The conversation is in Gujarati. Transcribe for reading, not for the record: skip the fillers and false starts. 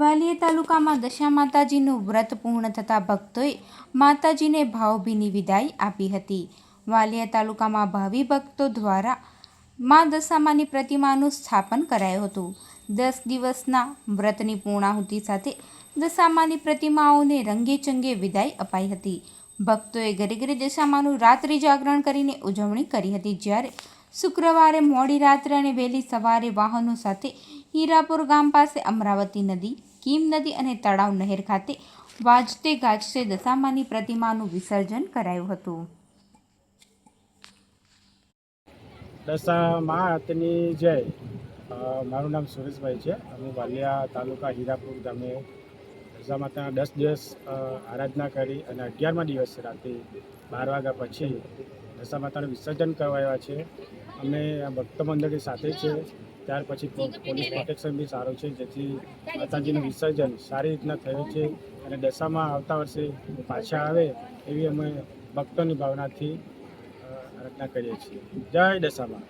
વાલિયા તાલુકામાં દશા માતાજીનું વ્રત પૂર્ણ થતાં ભક્તોએ માતાજીને ભાવભીની વિદાય આપી હતી. વાલિયા તાલુકામાં ભાવિ ભક્તો દ્વારા મા દશામાની પ્રતિમાનું સ્થાપન કરાયું હતું. 10 દિવસના વ્રતની પૂર્ણાહુતિ સાથે દશામાની પ્રતિમાઓને રંગેચંગે વિદાય અપાઈ હતી. ભક્તોએ ઘરે ઘરે દશામાનું રાત્રિ જાગરણ કરીને ઉજવણી કરી હતી. જ્યારે શુક્રવારે મોડી રાત્રે અને વહેલી સવારે વાહનો સાથે હીરાપુર ગામ પાસે અમરાવતી નદી, કીમ નદી અને તળાવ નહેર ખાતે વાજતે ગાજતે દશામાની પ્રતિમાનું વિસર્જન કરાયું હતું. દશા માતની જય. મારું નામ સુરેશભાઈ છે. અમે વાલિયા તાલુકા હીરાપુર ગામે દશા માતાના 10 દિવસ આરાધના કરી અને 11મા દિવસે રાતે 12 વાગ્યા પછી દશા માતાનું વિસર્જન કરવાયા છે. અમે ભક્ત મંડળી સાથે છે. ત્યાર પછી પોલીસ પ્રોટેક્શન બી સારું છે, જેથી માતાજીનું વિસર્જન સારી રીતના થયું છે અને દશામાં આવતા વર્ષે પાછા આવે એવી અમે ભક્તોની ભાવનાથી આરાધના કરીએ છીએ. જય દશામાં.